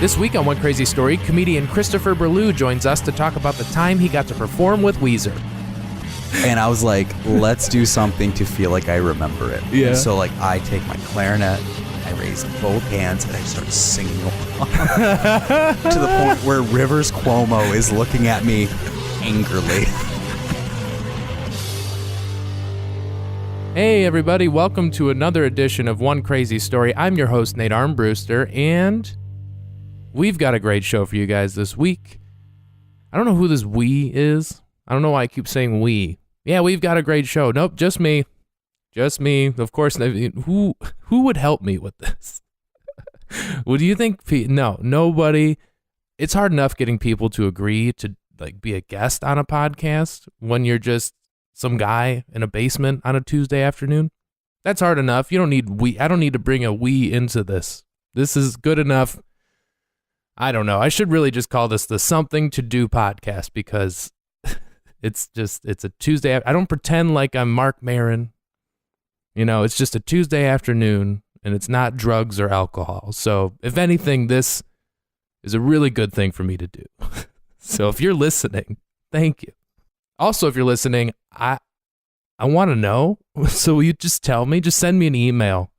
This week on One Crazy Story, comedian Christopher Burlew joins us to talk about the time he got to perform with Weezer. And I was like, let's do something to feel like I remember it. Yeah. And so like I take my clarinet, I raise both hands, and I start singing along to the point where Rivers Cuomo is looking at me angrily. Hey everybody, welcome to another edition of One Crazy Story. I'm your host, Nate Armbruster, and we've got a great show for you guys this week. I don't know who this we is. I don't know why I keep saying we. Yeah, we've got a great show. Nope, just me. Just me. Of course, who would help me with this? What do you think? No, nobody. It's hard enough getting people to agree to like be a guest on a podcast when you're just some guy in a basement on a Tuesday afternoon. That's hard enough. You don't need we. I don't need to bring a we into this. This is good enough. I don't know. I should really just call this the Something to Do podcast because it's a Tuesday. I don't pretend like I'm Mark Maron. You know, it's just a Tuesday afternoon and it's not drugs or alcohol. So if anything, this is a really good thing for me to do. So if you're listening, thank you. Also, if you're listening, I want to know. So will you just tell me? Just send me an email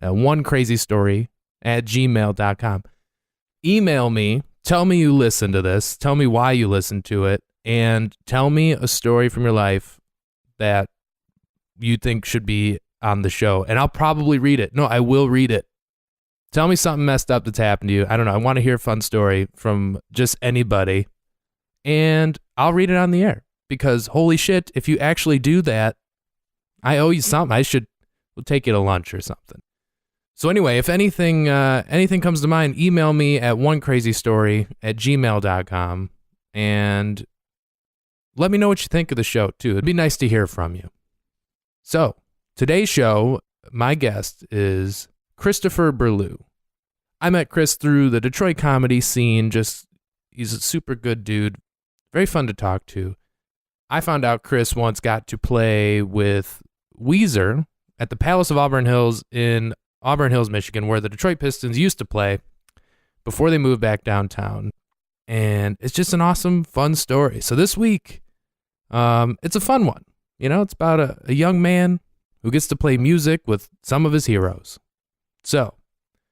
at onecrazystory@gmail.com. Email me. Tell me you listen to this. Tell me why you listen to it. And tell me a story from your life that you think should be on the show. And I'll probably read it. No, I will read it. Tell me something messed up that's happened to you. I don't know. I want to hear a fun story from just anybody. And I'll read it on the air. Because holy shit, if you actually do that, I owe you something. We'll take you to lunch or something. So anyway, if anything comes to mind, email me at onecrazystory@gmail.com and let me know what you think of the show too. It'd be nice to hear from you. So today's show, my guest is Christopher Burlew. I met Chris through the Detroit comedy scene. He's a super good dude. Very fun to talk to. I found out Chris once got to play with Weezer at the Palace of Auburn Hills in Auburn Hills, Michigan, where the Detroit Pistons used to play before they moved back downtown. And it's just an awesome, fun story. So this week, it's a fun one. You know, it's about a young man who gets to play music with some of his heroes. So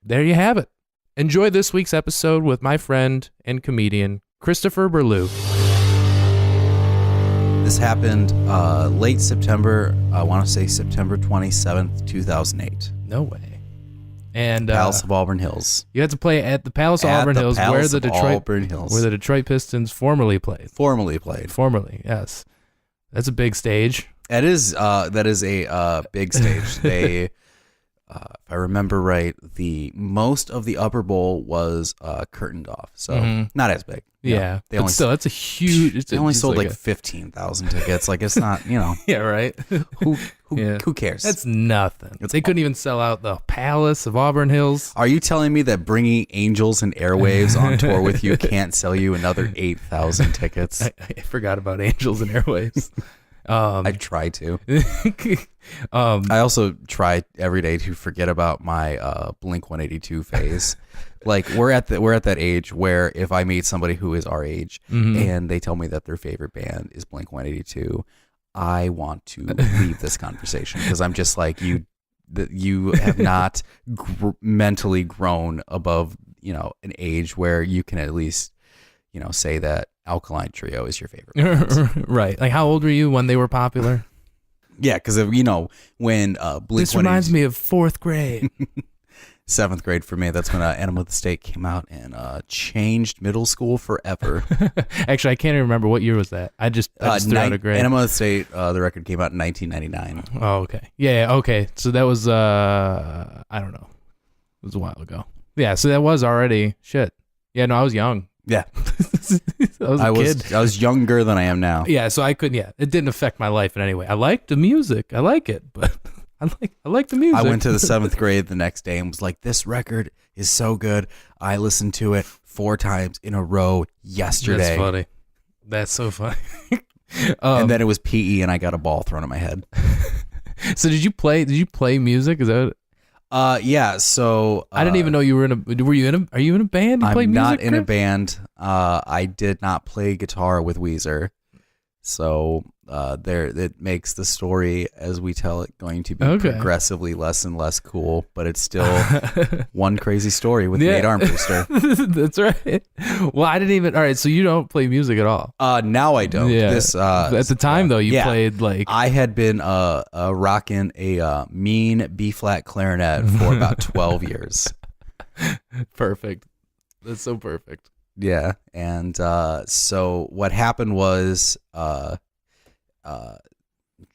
there you have it. Enjoy this week's episode with my friend and comedian, Christopher Burlew. This happened late September. I want to say September 27th, 2008. No way. And Palace of Auburn Hills. You had to play at the Palace of Auburn Hills, where the Detroit Pistons formerly played. Formerly, yes. That's a big stage. That is a big stage. They, if I remember right, the most of the upper bowl was curtained off, so not as big. Yeah, but still, that's a huge. They only sold like 15,000 tickets. Like it's not, you know. Yeah, right. Who cares? That's nothing. They couldn't even sell out the Palace of Auburn Hills. Are you telling me that bringing Angels and Airwaves on tour with you can't sell you another 8,000 tickets? I forgot about Angels and Airwaves. I try to. I also try every day to forget about my Blink-182 phase. Like we're at that age where if I meet somebody who is our age and they tell me that their favorite band is Blink-182, I want to leave this conversation because I'm just like you have not mentally grown above an age where you can at least say that Alkaline Trio is your favorite band. Right. Like how old were you when they were popular? Yeah, because when Blink. This reminds me of 4th grade. 7th grade for me. That's when Enema of the State came out and changed middle school forever. Actually, I can't even remember what year was that. I just threw out a grade. Enema of the State, the record came out in 1999. Oh, okay. Yeah, okay. So that was, I don't know. It was a while ago. Yeah, so that was already, shit. Yeah, no, I was young. Yeah. I was a kid. I was younger than I am now. Yeah, so I couldn't, it didn't affect my life in any way. I liked the music. I like it, but I like the music. I went to the 7th grade the next day and was like, this record is so good. I listened to it 4 times in a row yesterday. That's funny. That's so funny. And then it was PE and I got a ball thrown at my head. So did you play music? Is that Yeah. So I didn't even know you were in a. Were you in a? Are you in a band? You play I'm music, not in a Chris? band. I did not play guitar with Weezer, so it makes the story as we tell it going to be progressively less and less cool. But it's still one crazy story with Nate Armbruster. That's right. Well, I didn't even. All right, so you don't play music at all. Now I don't. Yeah. This at the time though, you played like I had been rocking a mean B flat clarinet for about 12 years. Perfect. That's so perfect. Yeah, and so what happened was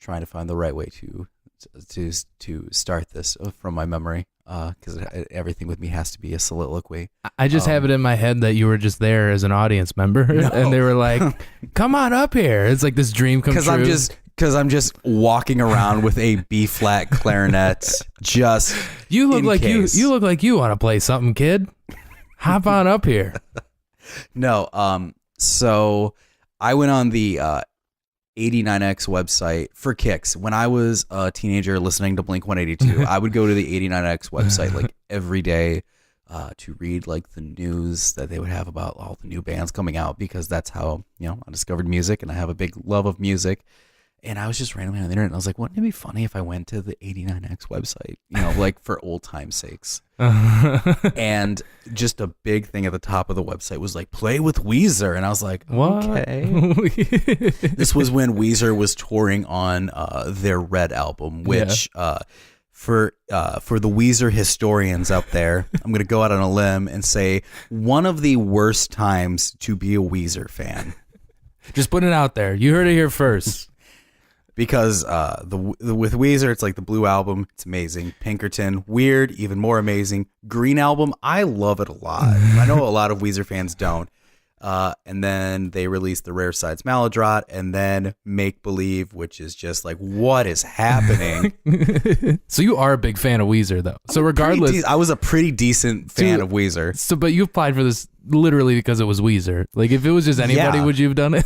trying to find the right way to start this from my memory, because everything with me has to be a soliloquy. I just have it in my head that you were just there as an audience member, and they were like, "Come on up here." It's like this dream come true. Because I'm just walking around with a B flat clarinet. Just you look like you look like you want to play something, kid. Hop on up here. No, so I went on the 89X website for kicks. When I was a teenager listening to Blink 182, I would go to the 89X website like every day to read like the news that they would have about all the new bands coming out, because that's how, I discovered music, and I have a big love of music. And I was just randomly on the internet, and I was like, wouldn't it be funny if I went to the 89X website, like for old time's sakes? And just a big thing at the top of the website was like, play with Weezer. And I was like, what? Okay. This was when Weezer was touring on their Red album, which for the Weezer historians out there, I'm going to go out on a limb and say one of the worst times to be a Weezer fan. Just put it out there. You heard it here first. Because with Weezer, it's like the Blue album, it's amazing. Pinkerton, weird, even more amazing. Green album, I love it a lot. I know a lot of Weezer fans don't. And then they released the Rare Sides Maladrot, and then Make Believe, which is just like, what is happening? So you are a big fan of Weezer, though. So regardless, I was a pretty decent fan of Weezer. So, but you applied for this literally because it was Weezer. Like, if it was just anybody, would you have done it?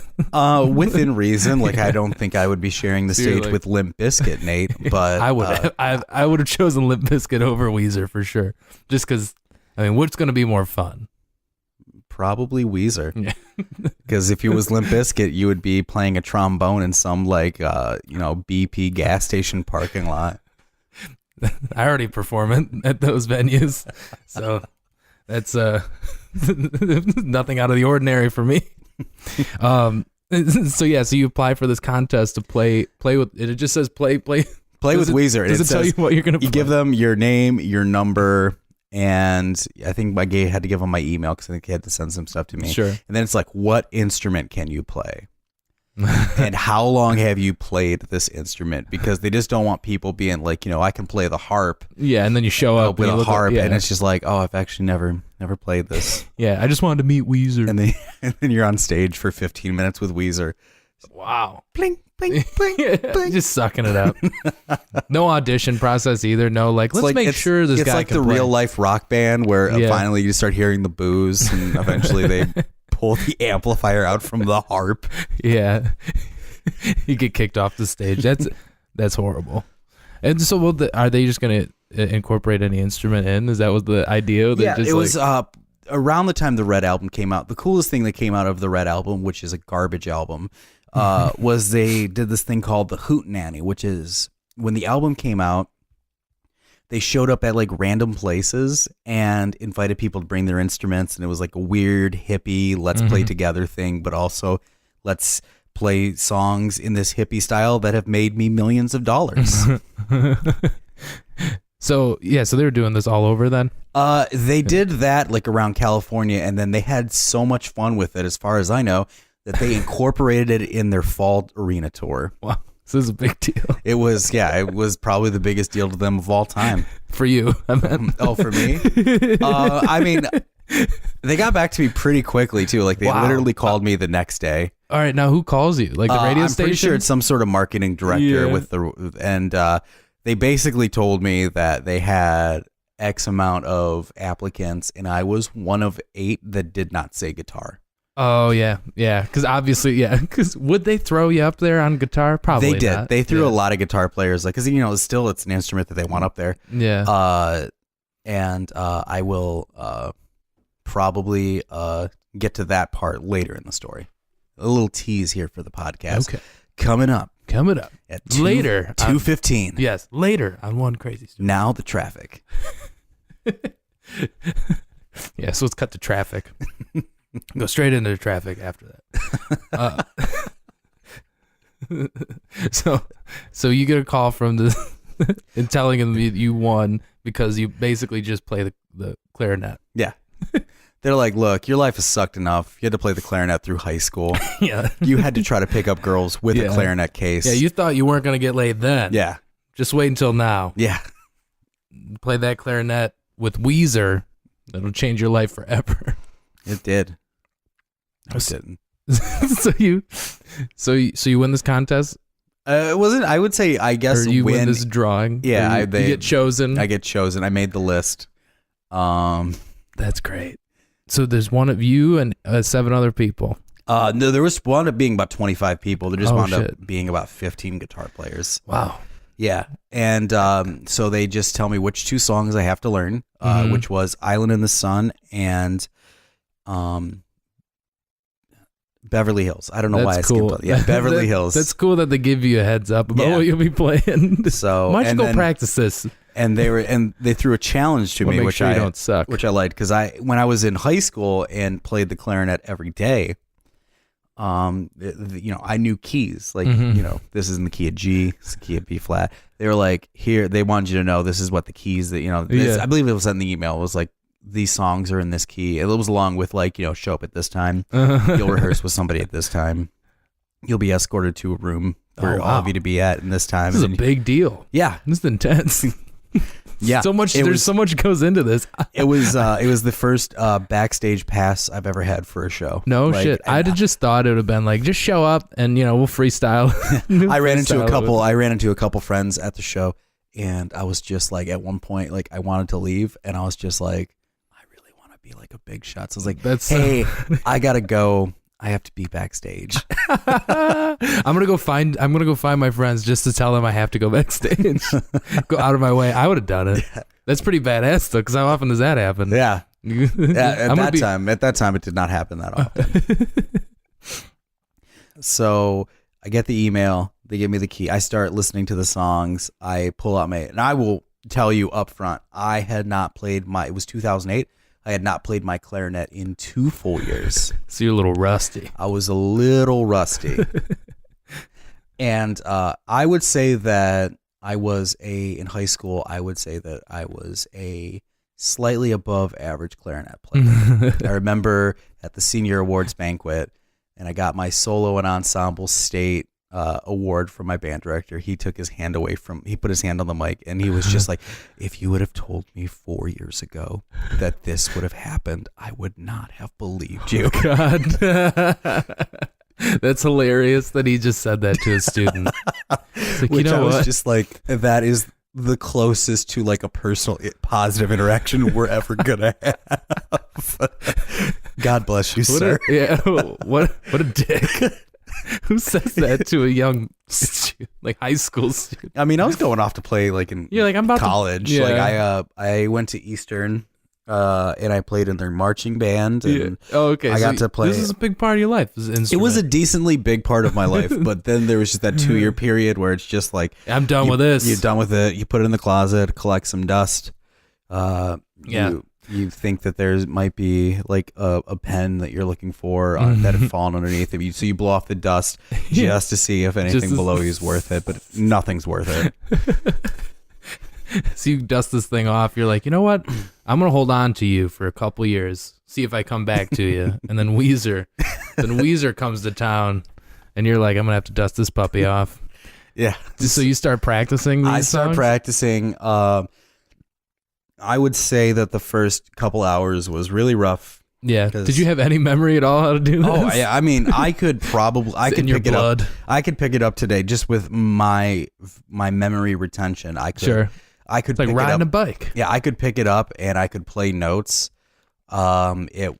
Within reason. Like, I don't think I would be sharing the stage with Limp Bizkit, Nate. But I would. I would have chosen Limp Bizkit over Weezer for sure. Just because, what's going to be more fun? Probably Weezer. Because if you was Limp Bizkit, you would be playing a trombone in some BP gas station parking lot. I already perform at those venues, so that's nothing out of the ordinary for me. So you apply for this contest to play with it. It just says play with Weezer. Does it tell you what you're gonna play? You give them your name, your number. And I think my gay had to give him my email because I think he had to send some stuff to me. Sure. And then it's like, what instrument can you play? And how long have you played this instrument? Because they just don't want people being like, I can play the harp. Yeah, and then you show up with a harp, and it's just like, oh, I've actually never played this. Yeah, I just wanted to meet Weezer. And then you're on stage for 15 minutes with Weezer. Wow. Bling, bling, bling, bling. Just sucking it up. No audition process either. No, let's make sure this guy can play. It's like the real life rock band where finally you start hearing the boos, and eventually they pull the amplifier out from the harp. Yeah. You get kicked off the stage. That's horrible. And so are they just going to incorporate any instrument in? Is that was the idea? It was around the time the Red album came out. The coolest thing that came out of the Red album, which is a garbage album, was they did this thing called the Hootenanny, which is when the album came out, they showed up at like random places and invited people to bring their instruments. And it was like a weird hippie, let's play together thing, but also let's play songs in this hippie style that have made me millions of dollars. So they were doing this all over then? They did that like around California, and then they had so much fun with it, as far as I know, that they incorporated it in their fall arena tour. Wow. This is a big deal. It was probably the biggest deal to them of all time. For you. For me? They got back to me pretty quickly too. Like they literally called me the next day. All right, now who calls you? Like the radio station? I'm pretty sure it's some sort of marketing director they basically told me that they had X amount of applicants, and I was one of 8 that did not say guitar. Oh yeah, because obviously, because would they throw you up there on guitar? Probably they did. Not. They threw a lot of guitar players, like, because it's an instrument that they want up there. Yeah. And I will probably get to that part later in the story. A little tease here for the podcast. Okay. Coming up at later 2:15. Yes, later on One Crazy Story. Now the traffic. Yeah, so let's cut to traffic. Go straight into the traffic after that. So you get a call from the and telling them you won because you basically just play the clarinet. Yeah. They're like, look, your life has sucked enough. You had to play the clarinet through high school. Yeah. You had to try to pick up girls with a clarinet case. Yeah, you thought you weren't going to get laid then. Yeah. Just wait until now. Yeah. Play that clarinet with Weezer. That'll change your life forever. It did. It didn't. So you win this contest? It wasn't. I would say. I guess or you win this drawing. Yeah, you get chosen. I get chosen. I made the list. That's great. So there's one of you and 7 other people. No, there wound up being about 25 people. There just wound up being about 15 guitar players. Wow. Yeah, and so they just tell me which 2 songs I have to learn, which was "Island in the Sun" and Beverly Hills. I don't know why I skipped it. Yeah, Beverly Hills. That's cool that they give you a heads up about what you'll be playing. So why don't you go practice this? And they threw a challenge to me, which you don't suck. Which I liked because when I was in high school and played the clarinet every day, I knew keys. Like this is in the key of G, this is the key of B flat. They were like, here, they wanted you to know this is what the keys that I believe it was in the email. It was like, these songs are in this key. It was along with show up at this time. You'll rehearse with somebody at this time. You'll be escorted to a room for all of you to be at in this time. This is a big deal. Yeah, this is intense. Yeah, there's so much goes into this. It was the first backstage pass I've ever had for a show. No shit. I'd have just thought it would have been like, just show up and we'll freestyle. I ran into a couple friends at the show, and I was just like, at one point, like I wanted to leave, and I was just like, I really want to be like a big shot. So I was like, hey, I gotta go. I have to be backstage. I'm gonna go find my friends just to tell them I have to go backstage. Go out of my way. I would have done it. Yeah. That's pretty badass though, because how often does that happen? Yeah. At that time, it did not happen that often. So I get the email. They give me the key. I start listening to the songs. I pull out and I will tell you up front, I had not played it was 2008. I had not played my clarinet in 2 full years. So you're a little rusty. I was a little rusty. And I would say that in high school, I would say that I was a slightly above average clarinet player. I remember at the senior awards banquet, and I got my solo and ensemble state award from my band director. He took his hand he put his hand on the mic, and he was just like, if you would have told me 4 years ago that this would have happened, I would not have believed you. Oh, God. That's hilarious that he just said that to a student. It's like, Which I was just like, that is the closest to like a personal positive interaction we're ever gonna have. God bless you, sir. What a dick. Who says that to a young like high school student? I mean, I was going off to play like in college. Like I went to Eastern and I played in their marching band. And I got to play. This is a big part of your life. It was a decently big part of my life, but then there was just that 2-year period where it's just like, I'm done with this. You're done with it. You put it in the closet, collect some dust. You think that there might be like a pen that you're looking for that had fallen underneath of you. So you blow off the dust just to see if anything below you is worth it, but nothing's worth it. So you dust this thing off. You're like, you know what? I'm going to hold on to you for a couple years. See if I come back to you. And then Weezer comes to town and you're like, I'm going to have to dust this puppy off. Yeah. So you start practicing these songs? Practicing. I would say that the first couple hours was really rough. Yeah. Did you have any memory at all how to do this? Oh, yeah. I mean, I could probably I could pick it up. I could pick it up today just with my memory retention. I could it's like riding a bike. Yeah, I could pick it up and I could play notes. It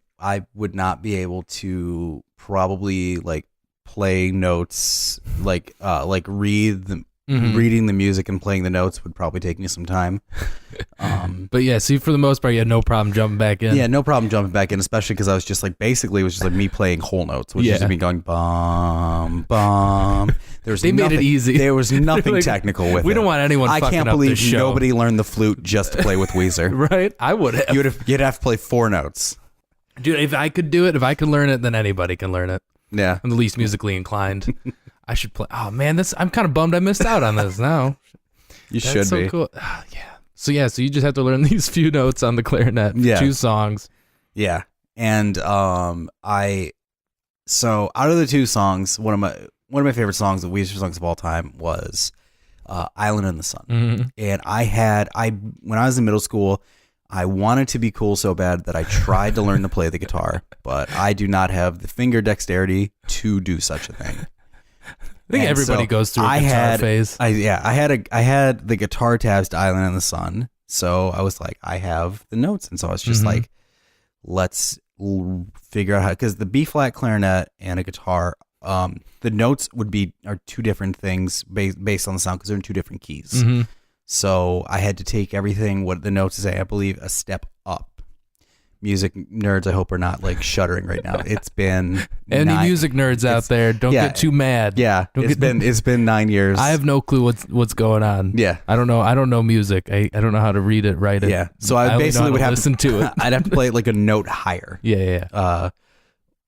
would not be able to probably like play notes, like reading the music and playing the notes would probably take me some time. But yeah, see, for the most part, you had no problem jumping back in. Yeah, no problem jumping back in, especially because I was just like, basically it was just like me playing whole notes, which is me going bum bum. They made it easy. There was nothing like, technical with it. We don't want anyone fucking up this show. I can't believe nobody learned the flute just to play with Weezer. Right? I would have. You'd have to play 4 notes. Dude, if I could do it, if I could learn it, then anybody can learn it. Yeah. I'm the least musically inclined. I should play. Oh man, I'm kind of bummed I missed out on this now. You should so be. Cool. So you just have to learn these few notes on the clarinet for 2 songs. Yeah. And so out of the 2 songs, one of my favorite songs, the Weezer songs of all time, was Island in the Sun. Mm-hmm. And when I was in middle school, I wanted to be cool so bad that I tried to learn to play the guitar, but I do not have the finger dexterity to do such a thing. I think everybody goes through a guitar phase. I had the guitar tabs to Island in the Sun, so I was like, I have the notes, and so I was just like, let's figure out how, because the B flat clarinet and a guitar, the notes are 2 different things based on the sound because they're in 2 different keys. Mm-hmm. So I had to take everything what the notes say, I believe, a step up. Music nerds, I hope, are not like shuddering right now. It's been music nerds out there. Don't get too mad. Yeah, it's been 9 years. I have no clue what's going on. Yeah, I don't know music. I don't know how to read it, write it. Yeah, so I basically would have to listen to it. I'd have to play it like a note higher. Yeah.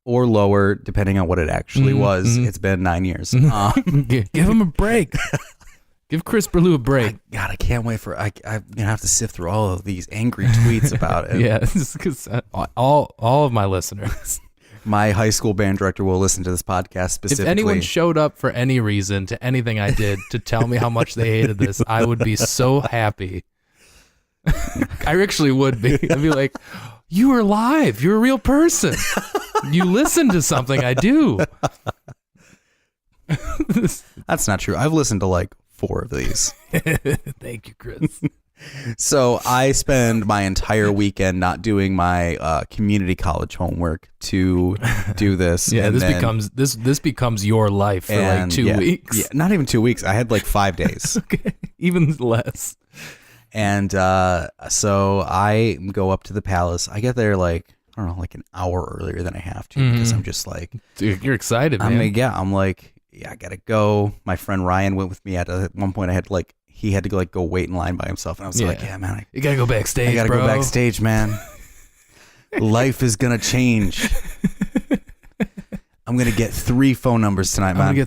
Or lower, depending on what it actually was. Mm-hmm. It's been 9 years. Give him a break. Give Chris Burlew a break. God, I can't wait for. I'm gonna have to sift through all of these angry tweets about it. Yeah, because all of my listeners, my high school band director will listen to this podcast specifically. If anyone showed up for any reason to anything I did to tell me how much they hated this, I would be so happy. I actually would be. I'd be like, "You are live. You're a real person. You listen to something I do." That's not true. I've listened to like 4 of these. Thank you, Chris. So I spend my entire weekend not doing my community college homework to do this. Yeah, this becomes your life for like 2 weeks. Yeah, not even 2 weeks. I had like 5 days. Okay, even less. And so I go up to the palace. I get there like, I don't know, like an hour earlier than I have to because I'm just like, dude, you're excited, man. I'm like, yeah, I gotta go. My friend Ryan went with me. At one point, he had to go wait in line by himself, and I was like, yeah, man, you gotta go backstage. I gotta go backstage, man. Life is gonna change. I'm gonna get 3 phone numbers tonight, man. I'm gonna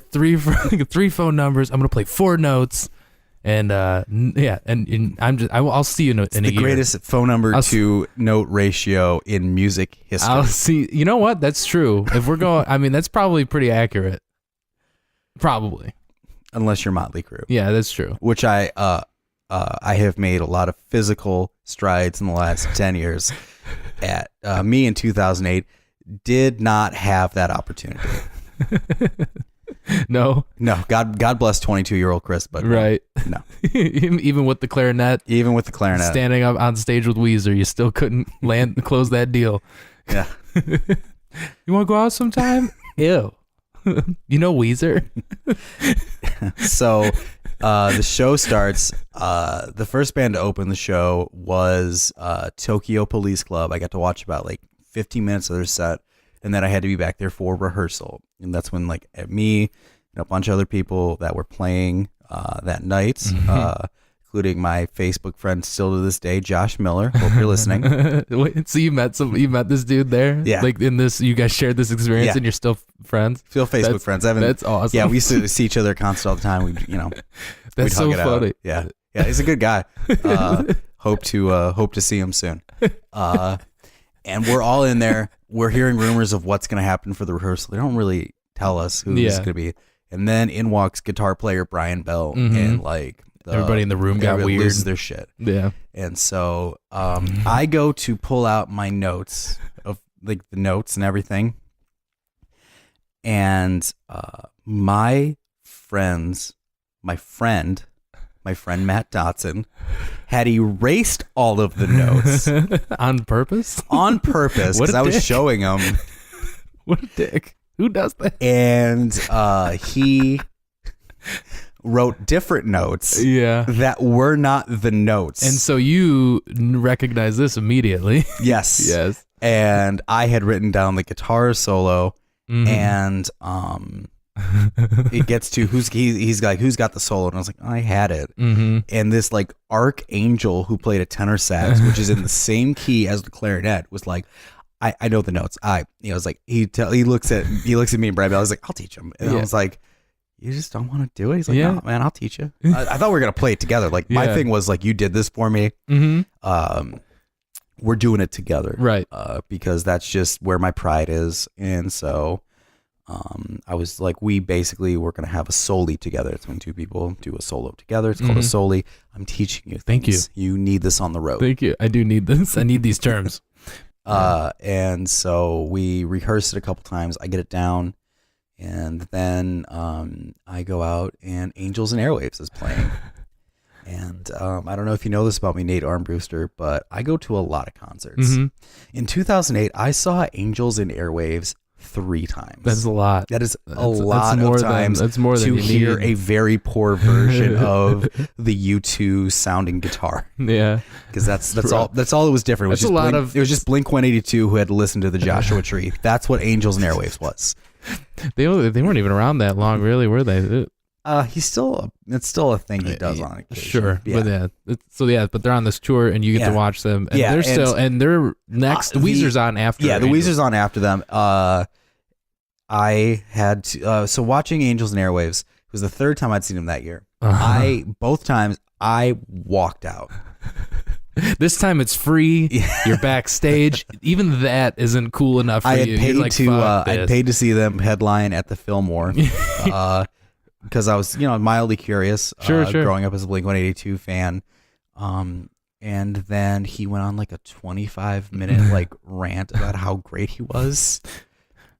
get 3 phone numbers. I'm gonna play 4 notes. And I'll see you in a year. It's the greatest phone number to note ratio in music history. I'll see. You know what? That's true. If we're going, I mean, that's probably pretty accurate. Probably. Unless you're Motley Crue. Yeah, that's true. Which I have made a lot of physical strides in the last 10 years. At me in 2008 did not have that opportunity. No. God bless 22-year-old Chris, but right. No. Even with the clarinet, standing up on stage with Weezer, you still couldn't close that deal. Yeah. You want to go out sometime? Ew. You know Weezer? So the show starts. The first band to open the show was Tokyo Police Club. I got to watch about like 15 minutes of their set. And then I had to be back there for rehearsal. And that's when me and a bunch of other people that were playing that night, including my Facebook friend still to this day, Josh Miller. Hope you're listening. Wait, so you met this dude there? Yeah. Like in this, you guys shared this experience and you're still friends? Still Facebook friends. That's awesome. Yeah, we used to see each other at concerts all the time. That's so funny. Out. Yeah. Yeah, he's a good guy. Hope to see him soon. And we're all in there. We're hearing rumors of what's going to happen for the rehearsal. They don't really tell us who it's going to be. And then in walks guitar player Brian Bell, and everybody in the room got weird, loses their shit. Yeah. And so I go to pull out my notes of like the notes and everything, and my friend my friend Matt Dotson, had erased all of the notes on purpose. On purpose, because I was showing him. What a dick! Who does that? And he wrote different notes that were not the notes. And so you recognize this immediately. Yes. Yes. And I had written down the guitar solo, and it gets to he's like, who's got the solo? And I was like, I had it. And this like archangel who played a tenor sax, which is in the same key as the clarinet, was like, I know the notes. I was like, he looks at me and Brad. I was like, I'll teach him. And I was like, you just don't want to do it? He's like, no, man, I'll teach you. I thought we were going to play it together. Like, my thing was, like, you did this for me. We're doing it together. Right. Because that's just where my pride is. And so I was like, we basically were going to have a soli together. It's when two people do a solo together. It's called a soli. I'm teaching you things. Thank you. You need this on the road. Thank you. I do need this. I need these terms. And so we rehearsed it a couple times. I get it down. And then I go out and Angels and Airwaves is playing. And I don't know if you know this about me, Nate Armbruster, but I go to a lot of concerts. In 2008, I saw Angels and Airwaves 3 times. That's a lot. That's a lot of times that's more than to you hear need. a very poor version of the U2 sounding guitar. Yeah. Because that's all it was different. It was just Blink 182 who had to listen to the Joshua Tree. That's what Angels and Airwaves was. They weren't even around that long, really, were they? It's still a thing he does on occasion. Sure, but they're on this tour, and you get to watch them. And they're next. Weezer's on after. Yeah, the Weezer's on after them. I had to, so watching Angels and Airwaves was the 3rd time I'd seen them that year. Both times I walked out. This time it's free. You're backstage. Even that isn't cool enough for you. I paid to see them headline at the Fillmore. Because I was, mildly curious. Growing up as a Blink 182 fan. And then he went on like a 25-minute like rant about how great he was.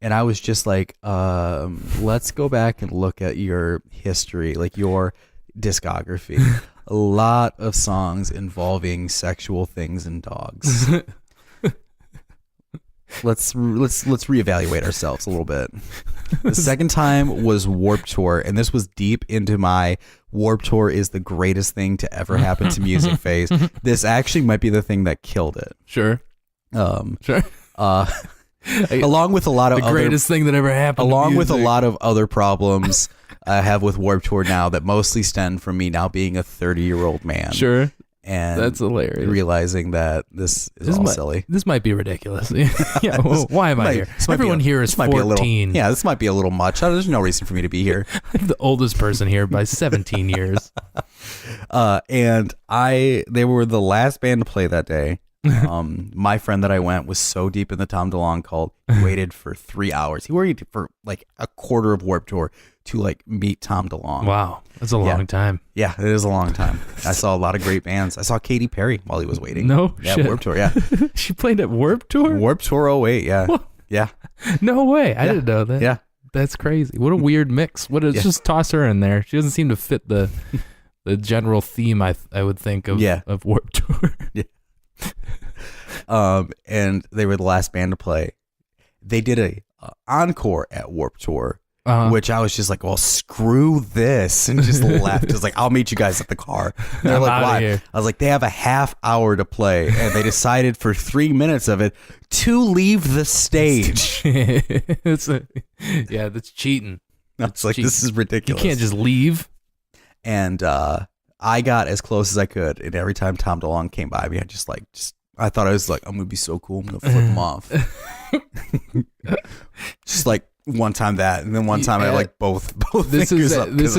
And I was just like, let's go back and look at your history, like your discography. A lot of songs involving sexual things and dogs. Let's reevaluate ourselves a little bit. The second time was Warped Tour, and this was deep into my Warped Tour is the greatest thing to ever happen to music phase. This actually might be the thing that killed it. Sure. Along with a lot of the greatest thing that ever happened. Along with a lot of other problems I have with Warped Tour now that mostly stem from me now being a 30-year-old man. Sure. And that's hilarious. Realizing that this is all silly. This might be ridiculous. Why am I here? Everyone here is 14. This might be a little much. There's no reason for me to be here. I'm the oldest person here by 17 years. And they were the last band to play that day. My friend that I went was so deep in the Tom DeLonge cult. He waited for 3 hours. He waited for like a quarter of Warped Tour to like meet Tom DeLonge. Wow, that's a long time. Yeah, it is a long time. I saw a lot of great bands. I saw Katy Perry while he was waiting. No shit. Warped Tour. Yeah, she played at Warped Tour. Warped Tour 08. Yeah, what? Yeah. No way. I didn't know that. Yeah, that's crazy. What a weird mix. Just toss her in there. She doesn't seem to fit the general theme. I would think of Warped Tour. Yeah. And they were the last band to play. They did a encore at Warped Tour, which I was just like, well, screw this, and just left. It was like, I'll meet you guys at the car. And they're like, why? I was like, they have a half hour to play, and they decided for 3 minutes of it to leave the stage. That's cheating. That's like, cheating. This is ridiculous. You can't just leave. And I got as close as I could, and every time Tom DeLonge came by me, I thought I was like, I'm gonna be so cool, I'm gonna flip him off. Just like one time that, and then one time I like both fingers up. This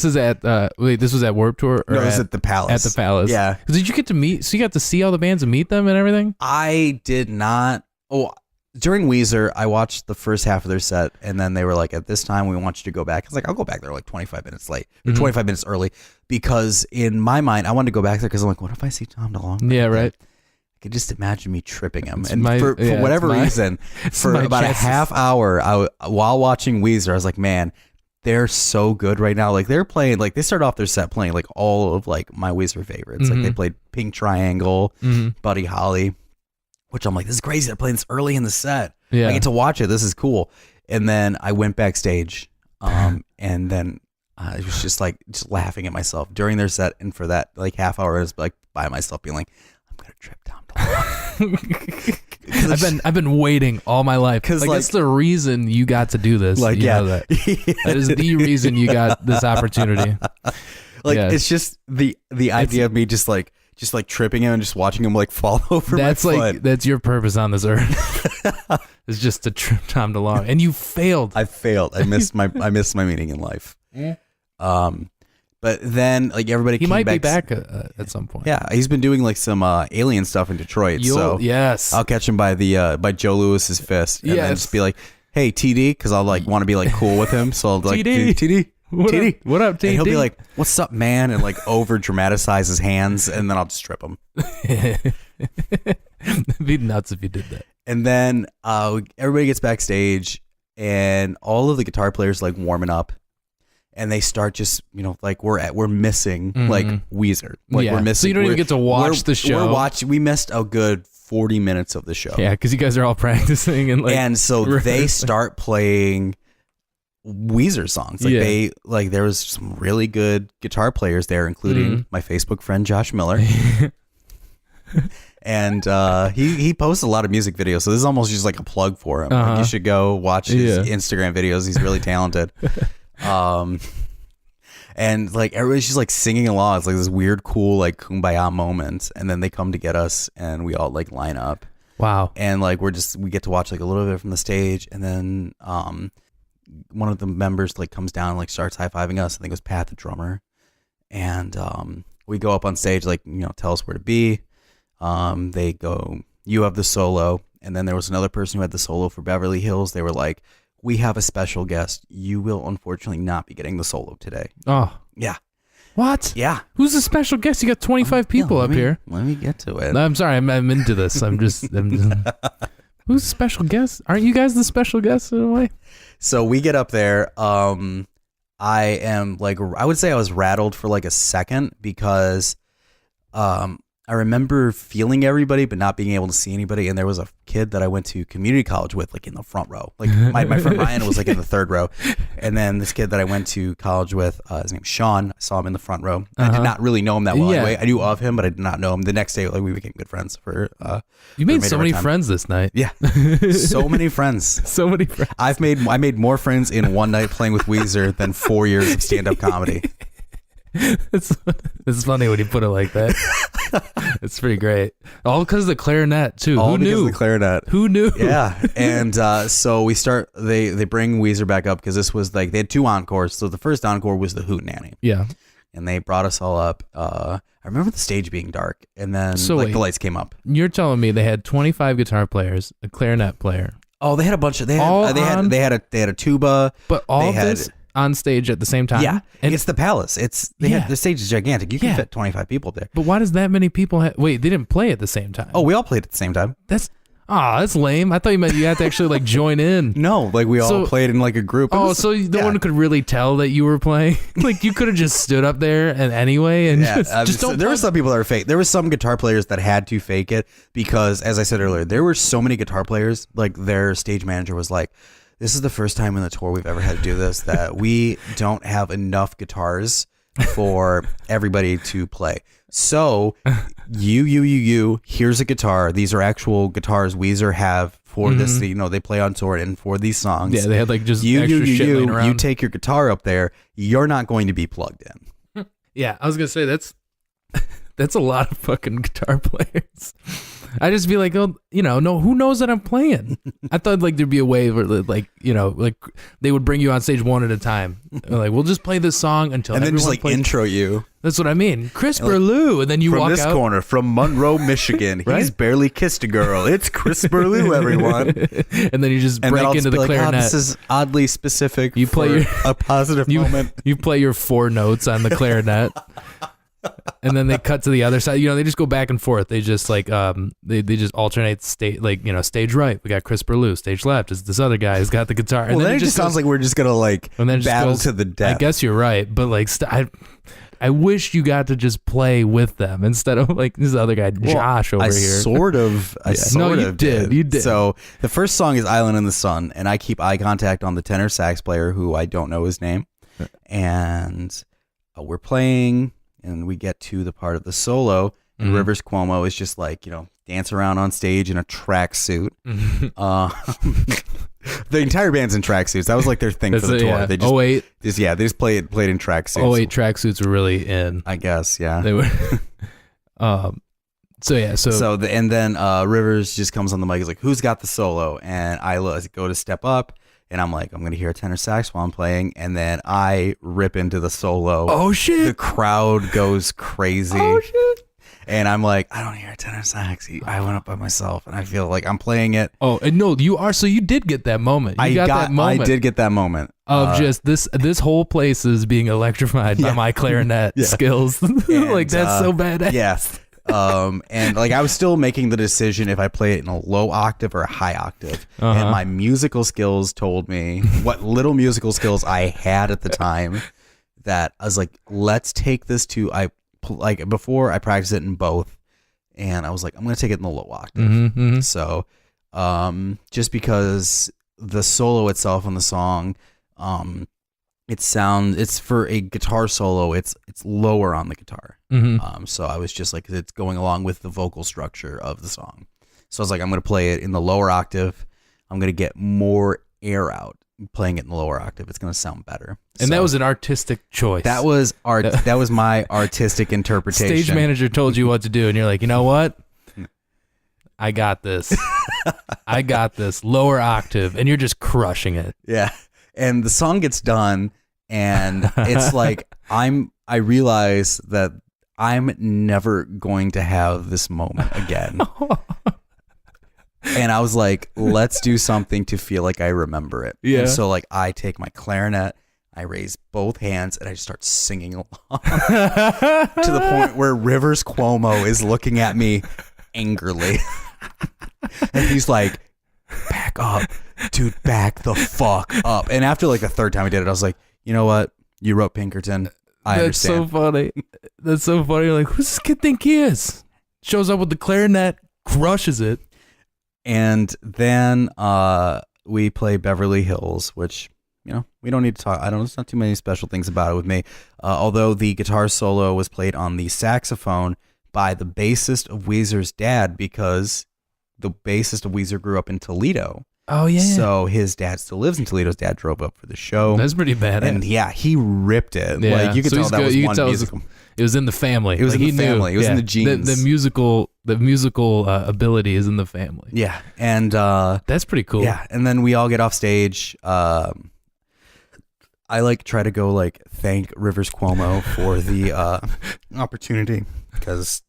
was at Warped Tour? Or no, it was at the Palace. At the Palace. Yeah. Did you get to meet? So you got to see all the bands and meet them and everything? I did not. Oh, during Weezer, I watched the first half of their set, and then they were like, at this time, we want you to go back. I was like, I'll go back there like 25 minutes late, or 25 minutes early, because in my mind, I wanted to go back there because I'm like, what if I see Tom DeLonge? Yeah, right. I could just imagine me tripping him. For whatever reason, for about a half hour, while watching Weezer, I was like, man, they're so good right now. Like they're playing, like they start off their set playing like all of like my Weezer favorites. Like they played Pink Triangle, Buddy Holly, which I'm like, this is crazy. They're playing this early in the set. Yeah. I get to watch it. This is cool. And then I went backstage, and then I was just laughing at myself during their set. And for that like half hour, I was like by myself being like, I'm gonna trip Tom DeLonge. I've been waiting all my life because like, that's the reason you got to do this. Like, you know that. That is the reason you got this opportunity. Like it's just the idea of me just like tripping him and just watching him like fall over my foot. That's your purpose on this earth. Is just to trip Tom DeLonge, and you failed. I failed. I missed my meaning in life. But then like everybody he came might back. be back at some point. Yeah, he's been doing like some alien stuff in Detroit. So yes, I'll catch him by the by Joe Lewis's fist, and then just be like, "Hey, TD," because I'll like want to be like cool with him. So I'll like, TD. What up, TD? And he'll be like, "What's up, man?" And like over dramatize his hands, and then I'll just trip him. It'd be nuts if you did that. And then everybody gets backstage, and all of the guitar players like warming up, and they start just like we're missing like Weezer, like we're missing. So you don't even get to watch the show. We missed a good 40 minutes of the show. Yeah, because you guys are all practicing and so they start playing Weezer songs. Like there was some really good guitar players there, including my Facebook friend Josh Miller. And he posts a lot of music videos, so this is almost just like a plug for him. Like, you should go watch his Instagram videos. He's really talented. And like everybody's just like singing along. It's like this weird, cool, like kumbaya moment. And then they come to get us, and we all like line up. Wow. And like we get to watch like a little bit from the stage, and then one of the members like comes down and like starts high-fiving us. I think it was Pat, the drummer. And we go up on stage, like tell us where to be. They go, you have the solo. And then there was another person who had the solo for Beverly Hills. They were like, we have a special guest. You will unfortunately not be getting the solo today. Oh. Yeah. What? Yeah. Who's the special guest? You got 25 people up here. Let me get to it. No, I'm sorry. I'm into this. I'm just who's the special guest? Aren't you guys the special guests in a way? So we get up there. I am like, I would say I was rattled for like a second because I remember feeling everybody, but not being able to see anybody. And there was a kid that I went to community college with, like in the front row. Like my friend Ryan was like in the third row. And then this kid that I went to college with, his name's Sean. I saw him in the front row. I did not really know him that well anyway. I knew of him, but I did not know him. The next day, like we became good friends for you made so many friends this night. Yeah. So many friends. So many friends. I made more friends in one night playing with Weezer than 4 years of stand-up comedy. It's funny when you put it like that. It's pretty great. All because of the clarinet too. All Who because knew? of the clarinet. Who knew? Yeah. And so we start. They bring Weezer back up because this was like they had two encores. So the first encore was the Hootenanny. Yeah. And they brought us all up. I remember the stage being dark, and then the lights came up. You're telling me they had 25 guitar players, a clarinet player. Oh, they had a bunch of. They had a tuba. But all of this on stage at the same time. Yeah, and it's the Palace. The stage is gigantic. You can fit 25 people there. But why does that many people wait, they didn't play at the same time? Oh, we all played at the same time. That's lame. I thought you meant you had to actually like join in. No, like we all played in like a group. So no one could really tell that you were playing. Like you could have just stood up there and anyway and just don't. There were some people that were fake. There were some guitar players that had to fake it because, as I said earlier, there were so many guitar players. Like their stage manager was like, this is the first time in the tour we've ever had to do this, that we don't have enough guitars for everybody to play. So you, here's a guitar. These are actual guitars Weezer have for this, they play on tour and for these songs. Yeah, they had like just extra shit laying around. You take your guitar up there, you're not going to be plugged in. Yeah, I was going to say that's a lot of fucking guitar players. I just be like, oh, no, who knows that I'm playing? I thought like there'd be a way where like they would bring you on stage one at a time. Like, we'll just play this song until and then just like plays. Intro you. That's what I mean. Chris Burlew, and then you from walk this out. corner from Monroe, Michigan. Right? He's barely kissed a girl. It's Chris Burlew, everyone. And then you just break into the clarinet. This is oddly specific. You play a positive moment. You play your 4 notes on the clarinet. And then they cut to the other side. They just go back and forth. They just like they just alternate stage, like stage right. We got Chris Burlew. Stage left is this other guy who's got the guitar. And then it just sounds like we're just gonna battle to the death. I guess you're right, but like I wish you got to just play with them instead of like this other guy Josh over here. You did. So the first song is Island in the Sun, and I keep eye contact on the tenor sax player who I don't know his name, and we're playing. And we get to the part of the solo, and Rivers Cuomo is just like, dance around on stage in a tracksuit. The entire band's in tracksuits. That was like their thing for the tour. Yeah. They just played in tracksuits. 08 tracksuits were really in. I guess, yeah. They were. And then Rivers just comes on the mic. He's like, "Who's got the solo?" And I go to step up. And I'm like, I'm going to hear a tenor sax while I'm playing. And then I rip into the solo. Oh, shit. The crowd goes crazy. Oh, shit. And I'm like, I don't hear a tenor sax. I went up by myself. And I feel like I'm playing it. Oh, and no, you are. So you did get that moment. I did get that moment. Of just this whole place is being electrified by my clarinet skills. Like, that's so badass. Yeah. And like I was still making the decision if I play it in a low octave or a high octave. And my musical skills told me what little musical skills I had at the time that I was like, let's take this to before I practiced it in both, and I was like, I'm gonna take it in the low octave. So just because the solo itself on the song, it's for a guitar solo, it's lower on the guitar. So I was just like, it's going along with the vocal structure of the song. So I was like, I'm going to play it in the lower octave. I'm going to get more air out playing it in the lower octave. It's going to sound better. And that was an artistic choice. That was my artistic interpretation. Stage manager told you what to do, and you're like, you know what? I got this. I got this lower octave, and you're just crushing it. Yeah. And the song gets done, and it's like I realize that I'm never going to have this moment again. And I was like, let's do something to feel like I remember it. Yeah. And so like I take my clarinet, I raise both hands, and I just start singing along to the point where Rivers Cuomo is looking at me angrily. And he's like, back up, dude, back the fuck up. And after like the third time I did it, I was like, you know what? You wrote Pinkerton. I understand. That's so funny. That's so funny. You're like, who's this kid think he is? Shows up with the clarinet, crushes it. And then we play Beverly Hills, which, we don't need to talk. There's not too many special things about it with me. Although the guitar solo was played on the saxophone by the bassist of Weezer's dad, because the bassist of Weezer grew up in Toledo. Oh, yeah. So his dad still lives in Toledo. His dad drove up for the show. That's pretty bad. And yeah, he ripped it. Yeah. Like you could tell that was one musical. It was in the family. It was in the family. It was in the genes. The musical ability is in the family. Yeah. And that's pretty cool. Yeah. And then we all get off stage. I try to go thank Rivers Cuomo for the opportunity, because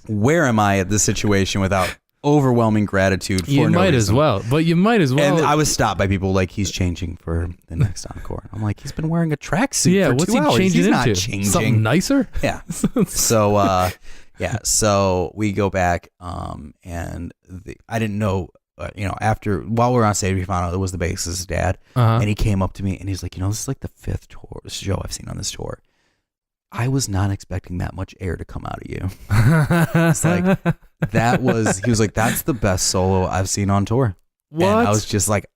where am I at this situation without overwhelming gratitude for you no might reason. as well, but you might as well. And I was stopped by people like, he's changing for the next encore. I'm like, he's been wearing a tracksuit for what's 2 hours. Changing he's into? Not changing. Something nicer? Yeah. So so we go back and I didn't know while we were on stage, we found out it was the bassist's dad, and he came up to me and he's like, this is like the 5th show I've seen on this tour. I was not expecting that much air to come out of you. It's like, he was like, that's the best solo I've seen on tour. What? And I was like,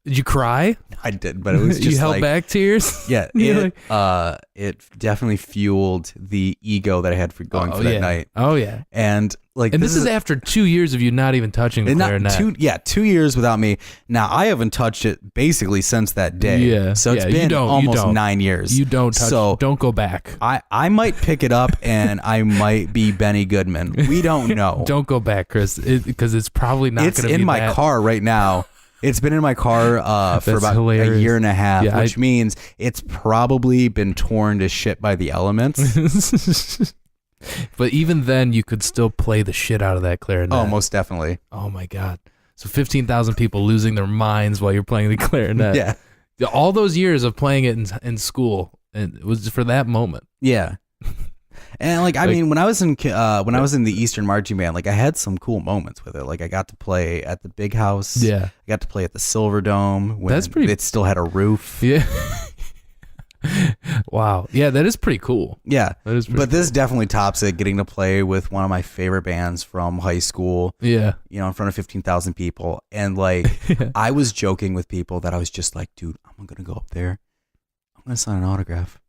did you cry? I did, but it was just you held back tears. Yeah, it definitely fueled the ego that I had for going for that night. Oh yeah, and this is after 2 years of you not even touching the clarinet. 2 years without me. Now I haven't touched it basically since that day. Yeah, so it's been almost 9 years. You don't touch. So don't go back. I might pick it up and I might be Benny Goodman. We don't know. Don't go back, Chris, because it's probably not. It's in my car right now. It's been in my car for about a year and a half, which means it's probably been torn to shit by the elements. But even then, you could still play the shit out of that clarinet. Oh, most definitely. Oh, my God. So 15,000 people losing their minds while you're playing the clarinet. Yeah. All those years of playing it in school, and it was for that moment. Yeah. And like, I mean, when I was in the Eastern Marching Band, like I had some cool moments with it. Like I got to play at the Big House. Yeah. I got to play at the Silver Dome when That's pretty. It still had a roof. Yeah. Wow. Yeah, that is pretty cool. Yeah. That is but this definitely tops it, getting to play with one of my favorite bands from high school. Yeah. You know, in front of 15,000 people. And like, I was joking with people that I was just like, dude, I'm going to go up there. I'm going to sign an autograph.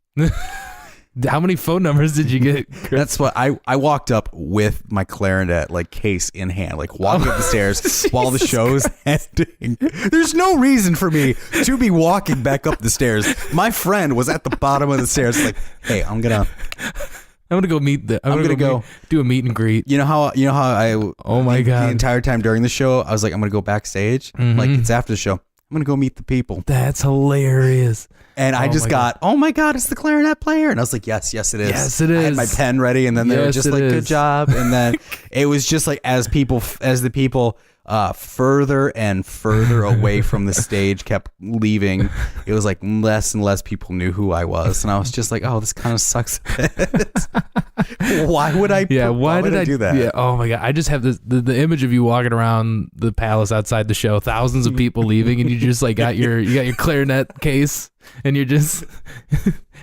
How many phone numbers did you get, Chris? That's what I walked up with my clarinet like case in hand, like walking up the stairs while the show's ending. There's no reason for me to be walking back up the stairs. My friend was at the bottom of the stairs, like, "Hey, I'm gonna go meet I'm gonna go do a meet and greet." You know how I oh my god, the entire time during the show I was like, I'm gonna go backstage. Like it's after the show. I'm gonna go meet the people. That's hilarious. And I just got, oh my God, it's the clarinet player. And I was like, yes, it is. Yes, it is. I had my pen ready, and then they were just like, good job. And then it was just like, as the people further and further away from the stage kept leaving, it was like less and less people knew who I was. And I was just like, oh, this kind of sucks. Why would I? Yeah, why did I do that? Yeah, oh my God. I just have the image of you walking around the palace outside the show, thousands of people leaving, and you just like got your clarinet case, and you're just,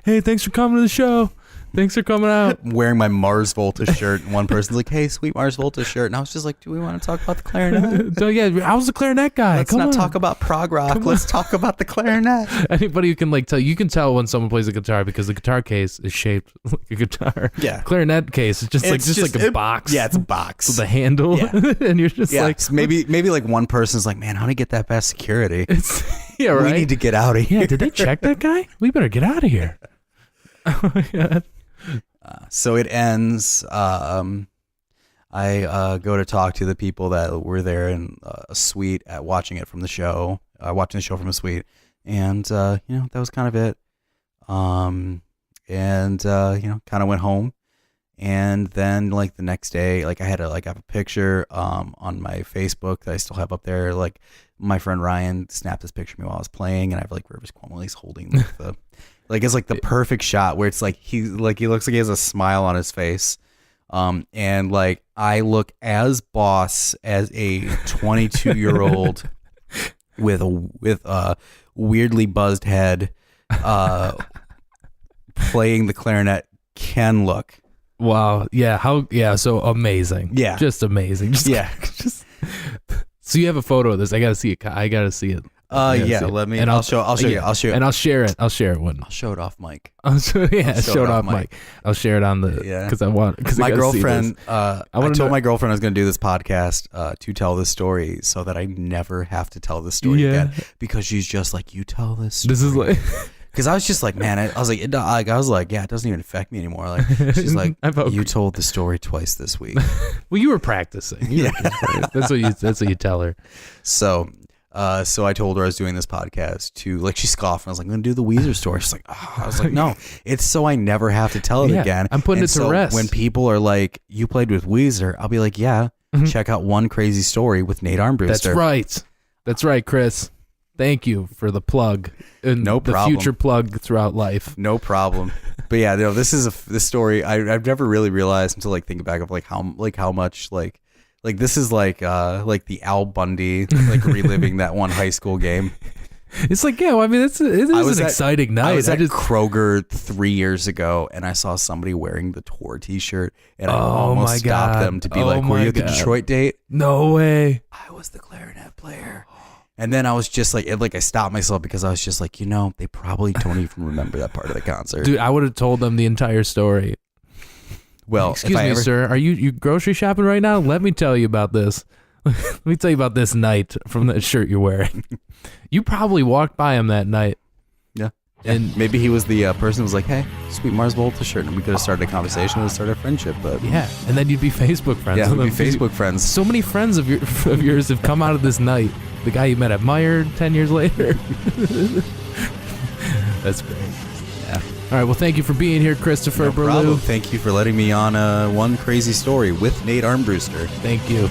hey, thanks for coming to the show. Thanks for coming out. Wearing my Mars Volta shirt, and one person's like, hey, sweet Mars Volta shirt. And I was just like, do we want to talk about the clarinet? So yeah, I was the clarinet guy. Let's not talk about prog rock. Let's talk about the clarinet. Anybody who can like tell, you can tell when someone plays a guitar because the guitar case is shaped like a guitar. Yeah. Clarinet case is just like a box. Yeah, it's a box with a handle. Yeah. And you're just like, so maybe like one person's like, man, how do you get that past security? Yeah, right. We need to get out of here. Yeah, did they check that guy? We better get out of here. Oh my God. So it ends. I go to talk to the people that were there in a suite at watching it from the show, watching the show from a suite, and that was kind of it. Kind of went home, and then like the next day, like I had to have a picture on my Facebook that I still have up there. Like my friend Ryan snapped this picture of me while I was playing, and I have like Rivers Cuomo. He's holding the. Like it's like the perfect shot where it's like he looks like he has a smile on his face, and like I look as boss as a 22-year-old with a weirdly buzzed head, playing the clarinet can look. Wow. Yeah. Yeah. So amazing. Yeah. Just amazing. So you have a photo of this. I gotta see it. Let me. And I'll show you. I'll share it. And I'll share it. I'll show it off mic. Show it off mic. I'll share it on the because I want. Cause my girlfriend. I told my girlfriend I was going to do this podcast to tell this story so that I never have to tell this story again, because she's just like, you tell this story. This is like. Because I was just like, man, I was like, yeah, it doesn't even affect me anymore. Like, she's like, you told the story twice this week. Well, you were practicing. That's what you tell her. So I told her I was doing this podcast to, like, she scoffed, and I was like, I'm going to do the Weezer story. She's like, oh. I was like, no, it's so I never have to tell it again. I'm putting it to rest. When people are like, you played with Weezer, I'll be like, yeah, check out One Crazy Story with Nate Armbruster. That's right, Chris. Thank you for the plug. And no problem. The future plug throughout life. No problem. But yeah, this story I've never really realized until like thinking back of how much like this is like the Al Bundy like reliving that one high school game. It's like, yeah, well, I mean, it is an exciting night. I was at Kroger 3 years ago, and I saw somebody wearing the tour T-shirt, and I almost stopped them to be like, were you at the Detroit date? No way. I was the clarinet player. And then I was just like, I stopped myself because I was just like, they probably don't even remember that part of the concert. Dude, I would have told them the entire story. Well, excuse me, sir. Are you grocery shopping right now? Let me tell you about this. Let me tell you about this night from that shirt you're wearing. You probably walked by him that night. Yeah. And maybe he was the person who was like, hey, sweet Mars Volta shirt. And we could have started a conversation and started a friendship. But yeah. And then you'd be Facebook friends. Yeah, we'd be Facebook friends. So many friends of yours have come out of this night. The guy you met at Meyer 10 years later. That's great. Yeah. All right. Well, thank you for being here, Christopher Burlew. Thank you for letting me on One Crazy Story with Nate Armbruster. Thank you.